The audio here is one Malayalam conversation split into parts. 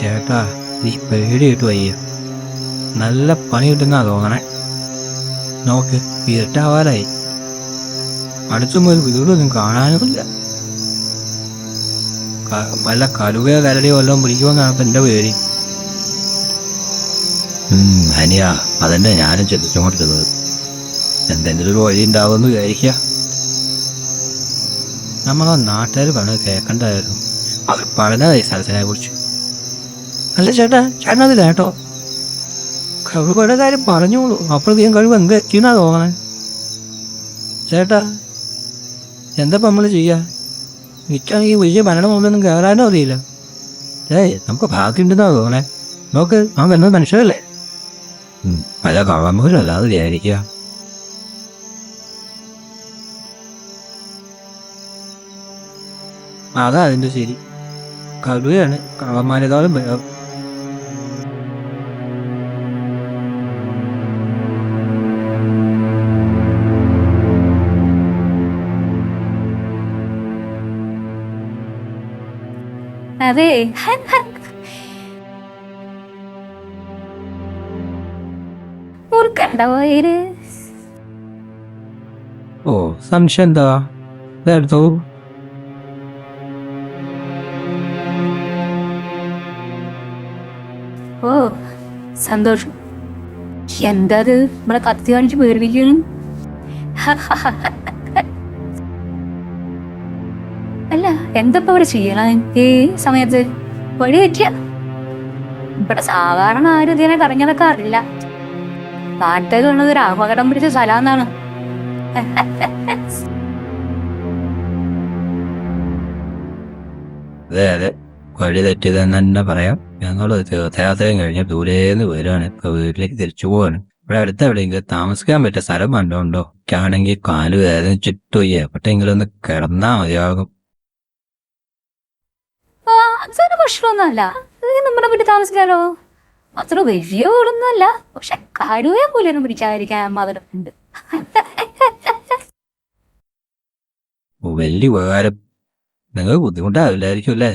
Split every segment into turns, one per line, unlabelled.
ചേട്ടാ ഈ പേടി കിട്ടു വയ്യ. നല്ല പണി കിട്ടുന്നാ തോന്നണേ. നോക്ക് ഇരുട്ടാവാറായി. അടുത്തും ഒരു വീടൊന്നും കാണാനുമില്ല. വല്ല കലുവയോ കരടിയോ വല്ലതും പിടിക്കുമെന്നാണ് ഇപ്പം എൻ്റെ പേടി. അനിയാ അതന്നെ ഞാനും ചിന്തിച്ചുകൊണ്ടിരുന്നത്. എന്തെങ്കിലും ഒരു വഴി ഉണ്ടാവുമെന്ന് വിചാരിക്കുക. നമ്മളെ നാട്ടുകാർ പറഞ്ഞത് കേൾക്കണ്ടായിരുന്നു. അവർ പറഞ്ഞതായി സ്ഥലത്തിനെ കുറിച്ച്. അല്ല ചേട്ടാ, ചേട്ടനത് കേട്ടോ? കഴിവുകളുടെ കാര്യം പറഞ്ഞോളൂ. അപ്പോഴത്തേക്കും കഴിവ് എന്ത് എത്തിയെന്നാ തോന്നണേ. ചേട്ടാ എന്താ നമ്മൾ ചെയ്യുക? എനിക്കാണെങ്കിൽ വലിയ മരണം മുമ്പൊന്നും കയറാനോ അറിയില്ല. നമുക്ക് ഭാഗ്യമുണ്ടെന്നാ തോന്നണേ. നോക്ക്, അവൻ വരുന്നത് മനുഷ്യരല്ലേ. പല കവമ്പോലും അല്ലാതെ വിചാരിക്കുക. അതാ അതിൻ്റെ ശരി. കടുവയാണ് കവന്മാരെക്കാളും ഭയം.
അതെ, മുറുക്കണ്ടോര്.
ഓ സംശയം എന്താ? ഇതെടുത്തോ.
ഓ സന്തോഷം. എന്താ അത് നമ്മളെ കത്തി കാണിച്ച് പേടിപ്പിക്കണം? അല്ല എന്തപ്പോ ഇവിടെ ചെയ്യണം ഈ സമയത്ത്? വഴി തെറ്റിയ ഇവിടെ സാധാരണ ആരും ഇതിനെ കറങ്ങിയതൊക്കെ അറിയില്ല. നാട്ടിൽ ഉള്ളത് ഒരു അപകടം പിടിച്ച സ്ഥലമെന്നാണ്.
അതെ അതെ, വഴി തെറ്റിയതെന്ന് തന്നെ പറയാം. ഞങ്ങൾ തീർത്ഥയാത്രയും കഴിഞ്ഞ് ദൂരേന്ന് വരികയാണ്. ഇപ്പൊ വീട്ടിലേക്ക് തിരിച്ചു പോവാണ്. ഇവിടെ അടുത്ത് എവിടെയെങ്കിലും താമസിക്കാൻ പറ്റിയ സ്ഥലം കണ്ടോണ്ടോ? എനിക്കാണെങ്കിൽ കാല് വേദനിച്ചിട്ട് പോയി. എപ്പോഴെങ്കിലും ഒന്ന് കിടന്നാ മതിയാകും.
അതൊരു പ്രശ്നമൊന്നുമല്ല. നമ്മുടെ വീട്ടിൽ താമസിക്കാലോ. അത്ര വലിയ വീടൊന്നുമല്ല. പക്ഷെ കടുവയെ പോലെയൊന്നും പിടിച്ചായിരിക്കാൻ മധുരമുണ്ട്.
വലിയ ഉപകാരം. നിങ്ങൾ ബുദ്ധിമുട്ടാവില്ലായിരിക്കും അല്ലേ?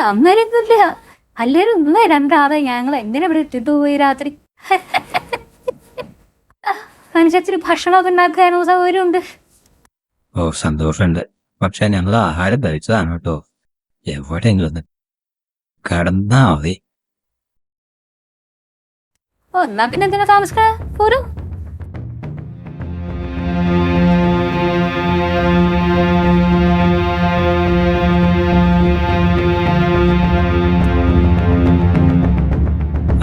അങ്ങനെയൊന്നുമില്ല. അല്ലേലും ഒന്നേ രണ്ടാതെ ഞങ്ങൾ എങ്ങനെ ഇവിടെ ഇട്ടിട്ട് പോയി രാത്രി. അനുസരിച്ച് ഭക്ഷണമൊക്കെ ഉണ്ടാക്കാനോ സൗകര്യമുണ്ട്.
ഓ സന്തോഷമുണ്ട്. പക്ഷെ ഞങ്ങൾ ആഹാരം കഴിച്ചതാണ് കേട്ടോ. എവിടെയെങ്കിലും ഒന്ന് കിടന്നാ മതി.
എന്നാ പിന്നെ എന്തിനാ താമസിക്കണ? പോരൂ.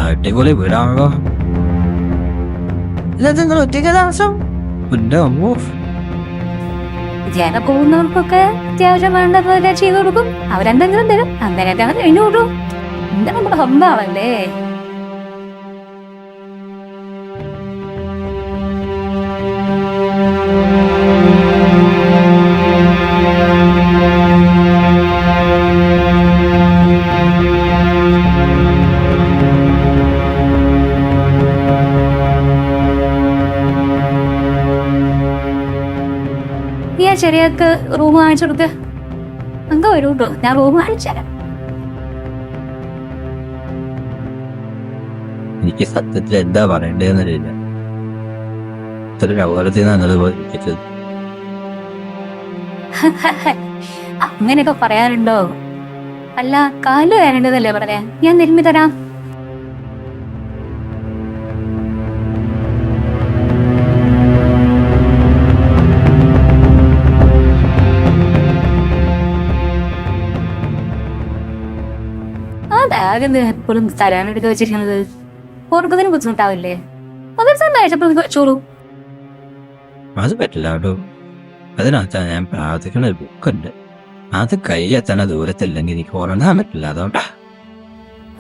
അടിപൊളി വീടാണല്ലോ. നിങ്ങൾ ഒറ്റയ്ക്ക് താമസം? പിന്നെ
ജന പോകുന്നവർക്കൊക്കെ അത്യാവശ്യം വേണ്ട പോലെ ചെയ്തു കൊടുക്കും. അവരെന്തെങ്കിലും തരും. അങ്ങനെയൊക്കെ കഴിഞ്ഞു കൊടുക്കും. എന്താ നമ്മുടെ സ്വന്തമാണല്ലേ. ചെറിയൊക്കെ റൂം കാണിച്ചു കൊടുക്ക. എന്താ വരൂ കേട്ടോ, ഞാൻ റൂം കാണിച്ചുതരാം.
എനിക്ക് സത്യത്തിൽ എന്താ പറയണ്ടേന്നറിയില്ല. ഇത്ര അപകടത്തിൽ
അങ്ങനെയൊക്കെ പറയാനുണ്ടോ? അല്ല കാല് വേണ്ടതല്ലേ പറയാ. ഞാൻ തിരുമ്പി തരാം. ബാഗ് എപ്പോഴും തരാനെടുത്ത് വെച്ചിരിക്കുന്നത് ഓർക്കതിന് ബുദ്ധിമുട്ടാവില്ലേ? അതൊരു സന്ദേശം വെച്ചോളൂ.
അത് പറ്റില്ല കേട്ടോ. അതിനകത്ത് ഞാൻ പ്രാർത്ഥിക്കുന്ന ഒരു ബുക്കുണ്ട്. അത് കയ്യെത്തണ ദൂരത്തില്ലെങ്കിൽ എനിക്ക് ഉറങ്ങാൻ പറ്റില്ല. അതുകൊണ്ടാ.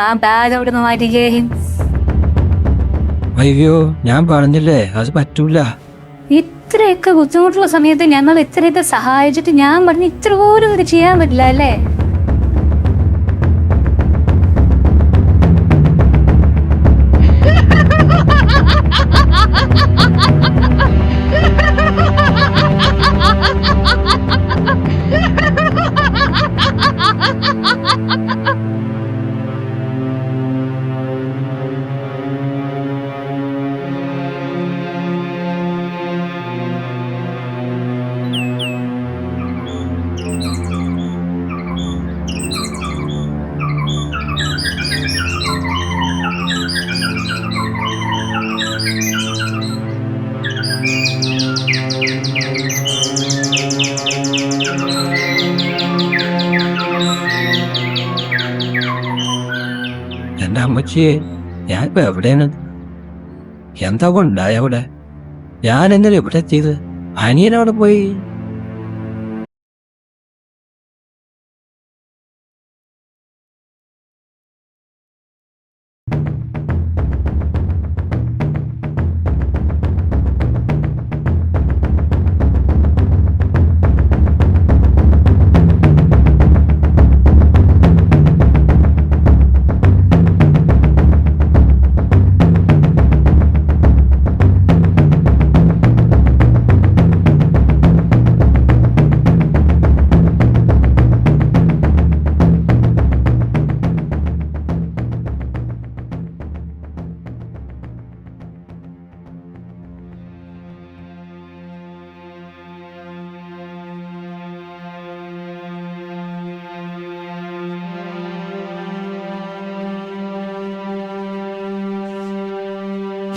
ആ ബാഗ് അവിടെ നിന്ന് മാറ്റിക്കേ.
അയ്യോ ഞാൻ പറഞ്ഞില്ലേ, അത് പറ്റൂല.
ഇത്രയൊക്കെ ബുദ്ധിമുട്ടുള്ള സമയത്ത് ഞങ്ങൾ ഇത്രയൊക്കെ സഹായിച്ചിട്ട് ഞാൻ പറഞ്ഞ് ഇത്ര പോലും ഇത് ചെയ്യാൻ പറ്റില്ല അല്ലേ?
അമ്മച്ചിയെ ഞാനിപ്പോ എവിടെയാണ്? എന്താ ഉണ്ടായ അവിടെ? ഞാൻ എന്നല്ലേ ഇവിടെ എത്തിയത്? അനിയനവിടെ പോയി.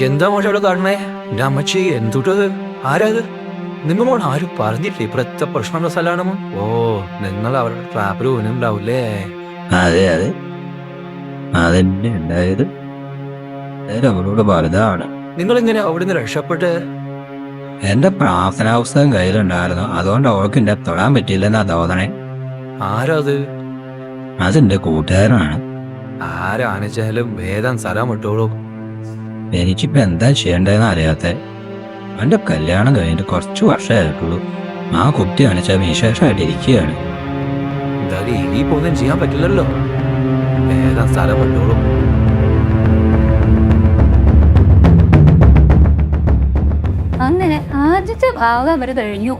എന്താ മോശം അവിടെ കാണണേ? എന്റെ അമ്മച്ചി എന്തുട്ടത്? ആരാത്? നിങ്ങ മോൾ ആരും പറഞ്ഞില്ലേ ഇവിടുത്തെ പ്രശ്നമുള്ള സ്ഥലമാണെന്ന്? ഓ, നിങ്ങൾ അവരുടെ ട്രാപ്പിൽ ഉണ്ടാവൂലേ?
അതെ അതെ, അതെന്നെ ഉണ്ടായത്. അവളോട് പറഞ്ഞതാണ്.
നിങ്ങൾ ഇങ്ങനെ അവിടുന്ന് രക്ഷപ്പെട്ട്?
എന്റെ പ്രാർത്ഥനാ പുസ്തകം കയ്യിലുണ്ടായിരുന്നു, അതുകൊണ്ട് അവൾക്ക് എന്നെ തൊടാൻ പറ്റിയില്ലെന്നാ തോന്നണേ.
ആരാത്?
അതെന്റെ കൂട്ടുകാരനാണ്.
ആരാണിച്ചാലും വേദം സ്ഥലം വിട്ടോളൂ.
എനിക്കിപ്പോ എന്താ ചെയ്യേണ്ടതെന്ന് അറിയാത്ത. എന്റെ കല്യാണം കഴിഞ്ഞിട്ട് കുറച്ച് വർഷമായിട്ടുള്ളൂ. ആ കുട്ടി കാണിച്ചാൽ വിശേഷമായിട്ടിരിക്കുകയാണ്.
എന്തായാലും ഇനി പോന്നും ചെയ്യാൻ പറ്റില്ലല്ലോ. വേദം സ്ഥലം വിട്ടോളൂ.
അങ്ങനെ ആദ്യത്തെ ഭാഗം അവർ കഴിഞ്ഞു.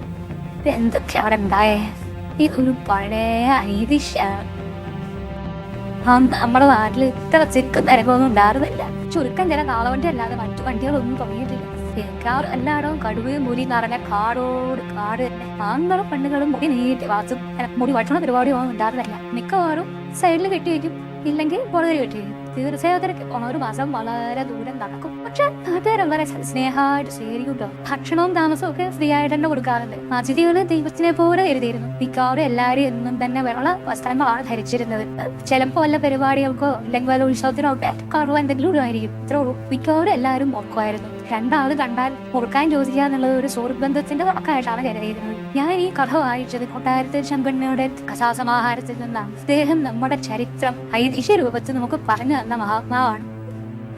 എന്തൊക്കെ അവിടെ ഉണ്ടായേ? ഇതൊരു പഴയ ഐതിഹ്യമാണ്. നമ്മുടെ നാട്ടിൽ ഇത്ര ചെക്ക് തിരക്കൊന്നും ഉണ്ടായിരുന്നില്ല. ചുരുക്കം ചില കാളവണ്ടി അല്ലാതെ മറ്റു വണ്ടികളൊന്നും തുടങ്ങിയിട്ടില്ല. എല്ലായിടവും കടുവയും മുരി നിറഞ്ഞ കാടോട് കാട് തന്നെ. ആണുങ്ങളും പെണ്ണുങ്ങളും മുടി നീട്ടി വാസും മുടി വട്ടണ പരിപാടിയൊന്നും ഉണ്ടായിരുന്നില്ല. മിക്കവാറും സൈഡിൽ കെട്ടി വയ്ക്കും, ഇല്ലെങ്കിൽ പുറകെ കെട്ടി വയ്ക്കും. തീർച്ചയായിട്ടും പോണ ഒരു മാസം വളരെ ദൂരം നടക്കും. പക്ഷെ നാട്ടുകാരും വളരെ സ്നേഹമായിട്ട് ശരിയുണ്ടോ. ഭക്ഷണവും താമസവും ഒക്കെ ഫ്രീ ആയിട്ട് തന്നെ കൊടുക്കാറുണ്ട്. അതിഥികള് ദൈവത്തിനെ പോലെ കരുതിയിരുന്നു. മിക്കവാറും എല്ലാവരും എന്നും തന്നെ വെള്ള വസ്ത്രങ്ങളാണ് ധരിച്ചിരുന്നത്. ചിലപ്പോ വല്ല പരിപാടികൾക്കോ അല്ലെങ്കിൽ വല്ല ഉത്സവത്തിനോ കുറവ് എന്തെങ്കിലും ഇടുമായിരിക്കും. ഇത്ര മിക്കവാറും എല്ലാവരും മുറുക്കുമായിരുന്നു. രണ്ടാള് കണ്ടാൽ മുറുക്കാൻ ചോദിക്കുക എന്നുള്ളത് ഒരു സുഹൃബന്ധത്തിന്റെ തുടക്കമായിട്ടാണ് കരുതിയിരുന്നത്. ഞാൻ ഈ കഥ വായിച്ചത് കൊട്ടാരത്തിൽ ശങ്കണ്ണയുടെ കഥാസമാഹാരത്തിൽ നിന്നാണ്. അദ്ദേഹം നമ്മുടെ ചരിത്രം ഐതിഹ്യ രൂപത്തിൽ നമുക്ക് പറഞ്ഞു തന്ന മഹാത്മാവാണ്.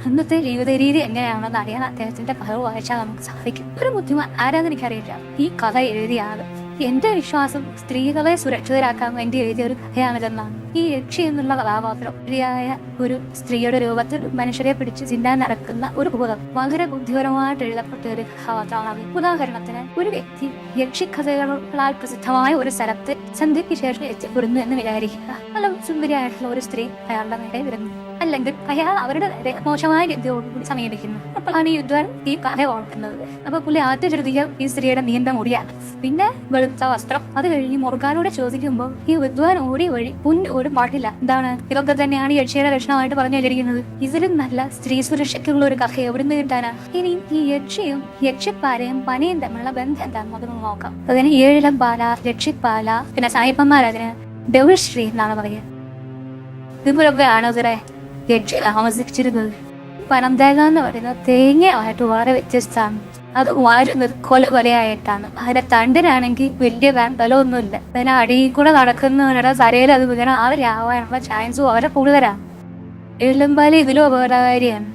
അന്നത്തെ ജീവിത രീതി എങ്ങനെയാണെന്ന് അറിയാൻ അദ്ദേഹത്തിന്റെ കഥ വായിച്ചാൽ നമുക്ക് സാധിക്കും. ഒരു ബുദ്ധിമാൻ ആരാന്ന് എനിക്കറിയില്ല. ഈ കഥ എഴുതിയ ആള് എന്റെ വിശ്വാസം സ്ത്രീകളെ സുരക്ഷിതരാക്കാൻ വേണ്ടി എഴുതിയ ഒരു കഥയാണിതെന്നാണ്. ഈ യക്ഷി എന്നുള്ള കഥാപാത്രം ശരിയായ ഒരു സ്ത്രീയുടെ രൂപത്തിൽ മനുഷ്യരെ പിടിച്ച് ചിന്താൻ നടക്കുന്ന ഒരു ഭൂതം. വളരെ ബുദ്ധിപരമായിട്ട് എഴുതപ്പെട്ട ഒരു കഥാപാത്രമാണ്. ഉദാഹരണത്തിന്, ഒരു വ്യക്തി യക്ഷിക്കഥകളാൽ പ്രസിദ്ധമായ ഒരു സ്ഥലത്ത് സന്ധ്യയ്ക്ക് ശേഷം എത്തിപ്പെടുന്നു എന്ന് വിചാരിക്കുക. നല്ല സുന്ദരിയായിട്ടുള്ള ഒരു സ്ത്രീ അയാളുടെ നേരെ വരുന്നു, അല്ലെങ്കിൽ അയാൾ അവരുടെ നേരെ മോശമായ രീതിയോടുകൂടി സമീപിക്കുന്നു. അപ്പോഴാണ് ഈ വിദ്വാൻ ഈ കഥ ഓർക്കുന്നത്. അപ്പൊ പുള്ളി ആദ്യം ശ്രദ്ധിക്കുക ഈ സ്ത്രീയുടെ നീണ്ട മുടിയാണ്, പിന്നെ വെളുത്ത വസ്ത്രം. അത് കഴിഞ്ഞ് മുറുകാനോടെ ചോദിക്കുമ്പോൾ ഈ വിദ്വാൻ ഓടിയ വഴി ഒരു പാട്ടില്ല. എന്താണ്? ഇതൊക്കെ തന്നെയാണ് യക്ഷിയുടെ ലക്ഷണമായിട്ട് പറഞ്ഞു വെച്ചിരിക്കുന്നത്. ഇതിലും നല്ല സ്ത്രീ സുരക്ഷയ്ക്കുള്ള ഒരു കഥ എവിടുന്ന് കിട്ടാനാ? ഇനി ഈ യക്ഷിയും യക്ഷിപ്പാലയും പനയും തമ്മിലുള്ള ബന്ധം എന്താണെന്ന് അതൊന്ന് നോക്കാം. അതിന് ഏഴിലം പാല, യക്ഷിപ്പാല, പിന്നെ സായിപ്പന്മാർ അതിന് ഡെവിൾശ്രീ എന്നാണ് പറയുക. ഇതുപോലൊക്കെയാണ് ഇതിലെ യക്ഷി താമസിച്ചിരുന്നത്. പനന്തേക എന്ന് പറയുന്നത് തേങ്ങയായിട്ട് വളരെ വ്യത്യസ്തമാണ്. അത് വാരുന്നത് കൊലയായിട്ടാണ്. അതിന്റെ തണ്ടിനാണെങ്കിൽ വലിയ ബലമൊന്നുമില്ല. അതിന് അടിയിൽ കൂടെ നടക്കുന്നവരുടെ തലയിൽ അത് വീണ അവരാവാനുള്ള ചാൻസും വളരെ കൂടുതലാണ്. എള്ളുമ്പാല ഇതിലും അപകടകാരിയാണ്.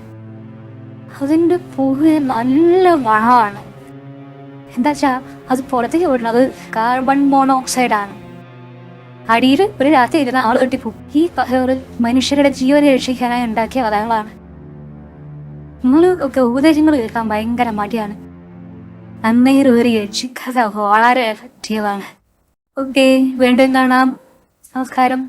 അതിന്റെ പൂവ് നല്ല മണമാണ്. എന്താ വെച്ചാ അത് പുറത്തേക്ക് വിടുന്നത് കാർബൺ മോണോക്സൈഡാണ്. അടിയിൽ ഒരു രാത്രി ഇരുന്ന ആൾ കെട്ടിപ്പോവും. ഈ കഥകളിൽ മനുഷ്യരുടെ ജീവനെ രക്ഷിക്കാനായി ഉണ്ടാക്കിയ കഥകളാണ്. നമ്മളൊക്കെ ഉപദേശങ്ങൾ കേൾക്കാൻ ഭയങ്കര മടിയാണ്. അന്നേരം കഥ വളരെ എഫക്റ്റീവാണ്. ഓക്കെ, വീണ്ടും കാണാം. നമസ്കാരം.